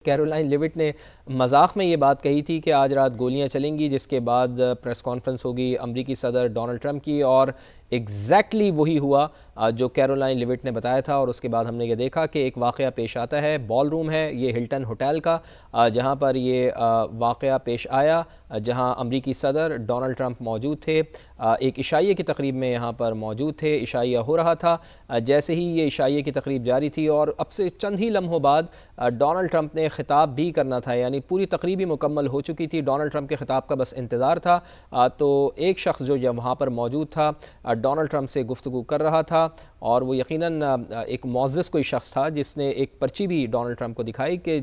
Caroline لیوٹ نے مذاق میں یہ بات کہی تھی کہ آج رات گولیاں چلیں گی، جس کے بعد پریس کانفرنس ہوگی امریکی صدر ڈونلڈ ٹرمپ کی، اور ایگزیکٹلی وہی ہوا جو کیرولائن لیوٹ نے بتایا تھا۔ اور اس کے بعد ہم نے یہ دیکھا کہ ایک واقعہ پیش آتا ہے، بال روم ہے یہ ہلٹن ہوٹل کا، جہاں پر یہ واقعہ پیش آیا، جہاں امریکی صدر ڈونلڈ ٹرمپ موجود تھے، ایک عشائیے کی تقریب میں یہاں پر موجود تھے، عشائیہ ہو رہا تھا۔ جیسے ہی یہ عشائیے کی تقریب جاری تھی اور اب سے چند ہی لمحوں بعد ڈونلڈ ٹرمپ نے خطاب بھی کرنا تھا، یعنی پوری تقریب مکمل ہو چکی تھی، ڈونلڈ ٹرمپ کے خطاب کا بس انتظار تھا، تو ایک شخص جو وہاں پر موجود تھا ڈونلڈ ٹرمپ سے گفتگو کر رہا تھا، اور وہ یقیناً ایک معزز کوئی شخص تھا جس نے ایک پرچی بھی ڈونلڈ ٹرمپ کو دکھائی کہ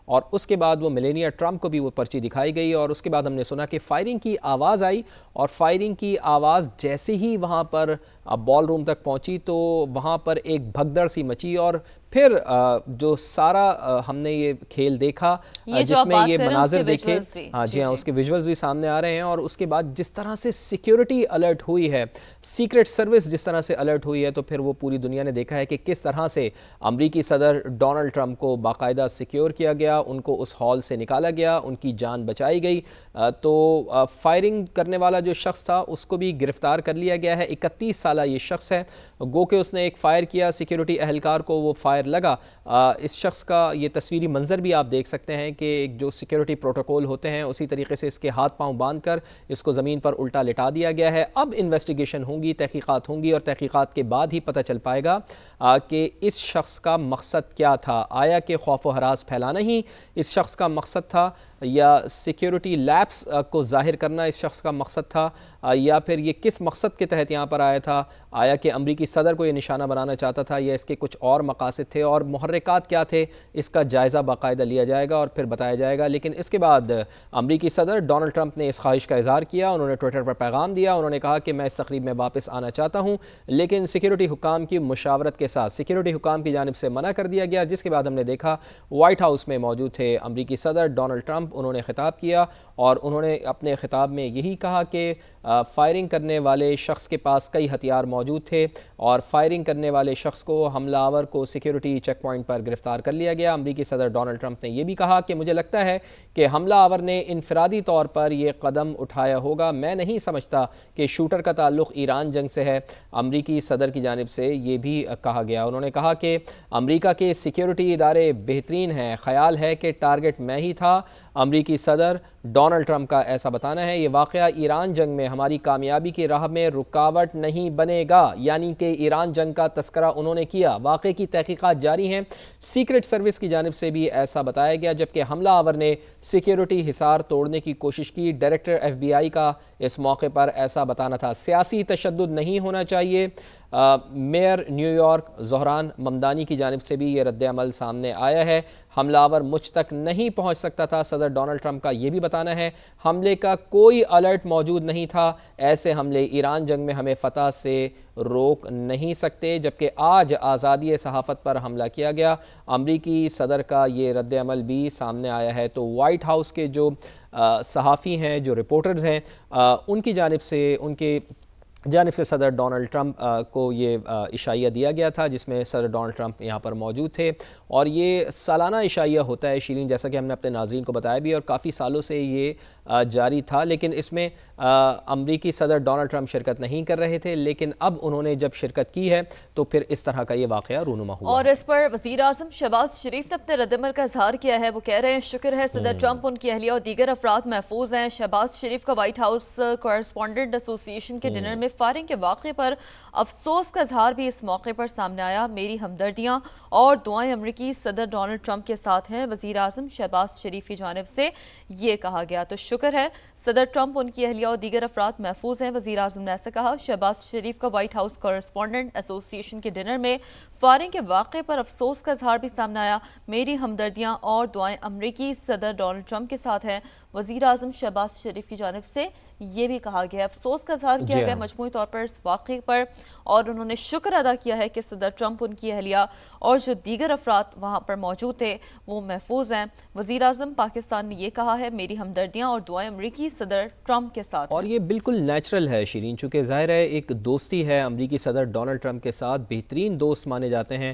اور اس کے بعد وہ میلینیا ٹرمپ کو بھی وہ پرچی دکھائی گئی، اور اس کے بعد ہم نے سنا کہ فائرنگ کی آواز آئی، اور فائرنگ کی آواز جیسے ہی وہاں پر بال روم تک پہنچی تو وہاں پر ایک بھگدڑ سی مچی، اور پھر جو سارا ہم نے یہ کھیل دیکھا جس میں یہ مناظر دیکھے، جی ہاں، اس کے ویژولز بھی سامنے آ رہے ہیں، اور اس کے بعد جس طرح سے سیکیورٹی الرٹ ہوئی ہے، سیکرٹ سروس جس طرح سے الرٹ ہوئی ہے، تو پھر وہ پوری دنیا نے دیکھا ہے کہ کس طرح سے امریکی صدر ڈونلڈ ٹرمپ کو باقاعدہ سیکیور کیا گیا، ان کو اس ہال سے نکالا گیا، ان کی جان بچائی گئی۔ تو فائرنگ کرنے والا جو شخص تھا اس کو بھی گرفتار کر لیا گیا ہے، 31 سالہ یہ شخص ہے، گو کہ اس نے ایک فائر کیا، سیکیورٹی اہلکار کو وہ فائر لگا۔ اس شخص کا یہ تصویری منظر بھی آپ دیکھ سکتے ہیں کہ ایک جو سیکیورٹی پروٹوکول ہوتے ہیں اسی طریقے سے اس کے ہاتھ پاؤں باندھ کر اس کو زمین پر الٹا لٹا دیا گیا ہے۔ اب انویسٹیگیشن ہوں گی، تحقیقات ہوں گی، اور تحقیقات کے بعد ہی پتہ چل پائے گا کہ اس شخص کا مقصد کیا تھا، آیا کہ خوف و ہراس پھیلانا ہی اس شخص کا مقصد تھا، یا سیکیورٹی لیپس کو ظاہر کرنا اس شخص کا مقصد تھا، یا پھر یہ کس مقصد کے تحت یہاں پر آیا تھا، آیا کہ امریکی صدر کو یہ نشانہ بنانا چاہتا تھا، یا اس کے کچھ اور مقاصد تھے، اور محرکات کیا تھے، اس کا جائزہ باقاعدہ لیا جائے گا اور پھر بتایا جائے گا۔ لیکن اس کے بعد امریکی صدر ڈونلڈ ٹرمپ نے اس خواہش کا اظہار کیا، انہوں نے ٹویٹر پر پیغام دیا، انہوں نے کہا کہ میں اس تقریب میں واپس آنا چاہتا ہوں، لیکن سیکیورٹی حکام کی مشاورت کے ساتھ سیکیورٹی حکام کی جانب سے منع کر دیا گیا، جس کے بعد ہم نے دیکھا وائٹ ہاؤس میں موجود تھے امریکی صدر ڈونلڈ ٹرمپ، انہوں نے خطاب کیا، اور انہوں نے اپنے خطاب میں یہی کہا کہ فائرنگ کرنے والے شخص کے پاس کئی ہتھیار موجود تھے، اور فائرنگ کرنے والے شخص کو، حملہ آور کو سیکیورٹی چیک پوائنٹ پر گرفتار کر لیا گیا۔ امریکی صدر ڈونلڈ ٹرمپ نے یہ بھی کہا کہ مجھے لگتا ہے کہ حملہ آور نے انفرادی طور پر یہ قدم اٹھایا ہوگا، میں نہیں سمجھتا کہ شوٹر کا تعلق ایران جنگ سے ہے۔ امریکی صدر کی جانب سے یہ بھی کہا گیا، انہوں نے کہا کہ امریکہ کے سیکیورٹی ادارے بہترین ہیں، خیال ہے کہ ٹارگٹ میں ہی تھا۔ امریکی صدر ڈونلڈ ٹرمپ کا ایسا بتانا ہے، یہ واقعہ ایران جنگ میں ہماری کامیابی کی راہ میں رکاوٹ نہیں بنے گا، یعنی کہ ایران جنگ کا تذکرہ انہوں نے کیا، واقعے کی تحقیقات جاری ہیں۔ سیکرٹ سروس کی جانب سے بھی ایسا بتایا گیا، جبکہ حملہ آور نے سیکیورٹی حصار توڑنے کی کوشش کی۔ ڈائریکٹر ایف بی آئی کا اس موقع پر ایسا بتانا تھا، سیاسی تشدد نہیں ہونا چاہیے۔ Mayor new York Dhahran Mamdani کی جانب سے بھی یہ رد عمل سامنے آیا ہے، حملہ آور مجھ تک نہیں پہنچ سکتا تھا۔ صدر ڈونلڈ ٹرمپ کا یہ بھی بتانا ہے، حملے کا کوئی الرٹ موجود نہیں تھا، ایسے حملے ایران جنگ میں ہمیں فتح سے روک نہیں سکتے۔ جبکہ آج آزادی صحافت پر حملہ کیا گیا، امریکی صدر کا یہ رد عمل بھی سامنے آیا ہے۔ تو وائٹ ہاؤس کے جو صحافی ہیں، جو رپورٹرز ہیں، ان کی جانب سے صدر ڈونلڈ ٹرمپ کو یہ عشائیہ دیا گیا تھا، جس میں صدر ڈونلڈ ٹرمپ یہاں پر موجود تھے، اور یہ سالانہ عشائیہ ہوتا ہے شیرین، جیسا کہ ہم نے اپنے ناظرین کو بتایا بھی، اور کافی سالوں سے یہ جاری تھا، لیکن اس میں امریکی صدر ڈونلڈ ٹرمپ شرکت نہیں کر رہے تھے، لیکن اب انہوں نے جب شرکت کی ہے تو پھر اس طرح کا یہ واقعہ رونما ہوا۔ اور اس پر وزیر اعظم شہباز شریف نے اپنے رد عمل کا اظہار کیا ہے، وہ کہہ رہے ہیں شکر ہے صدر ٹرمپ، ان کی اہلیہ اور دیگر افراد محفوظ ہیں۔ شہباز شریف کا وائٹ ہاؤس کورسپونڈنٹ ایسوسی ایشن کے ڈنر میں فائرنگ کے واقعے پر افسوس کا اظہار بھی اس موقع پر سامنے آیا، میری ہمدردیاں اور دعائیں امریکی صدر ڈونلڈ ٹرمپ کے ساتھ ہیں، وزیر اعظم شہباز شریف کی جانب سے یہ کہا گیا۔ تو شکر ہے صدر ٹرمپ، ان کی اہلیہ اور دیگر افراد محفوظ ہیں، وزیر اعظم نے ایسا کہا۔ شہباز شریف کا وائٹ ہاؤس کورسپونڈنٹ ایسوسی ایشن کے ڈنر میں فائرنگ کے واقعے پر افسوس کا اظہار بھی سامنے آیا، میری ہمدردیاں اور دعائیں امریکی صدر ڈونلڈ ٹرمپ کے ساتھ ہیں، وزیر اعظم شہباز شریف کی جانب سے یہ بھی کہا گیا، افسوس کا اظہار کیا گیا مجموعی طور پر اس واقعے پر، اور انہوں نے شکر ادا کیا ہے کہ صدر ٹرمپ، ان کی اہلیہ اور جو دیگر افراد وہاں پر موجود تھے وہ محفوظ ہیں۔ وزیر اعظم پاکستان نے یہ کہا ہے، میری ہمدردیاں اور دعائیں امریکی صدر ٹرمپ کے ساتھ ہیں۔ اور یہ بالکل نیچرل ہے شیرین، چونکہ ظاہر ہے ایک دوستی ہے امریکی صدر ڈونلڈ ٹرمپ کے ساتھ، بہترین دوست مانے جاتے ہیں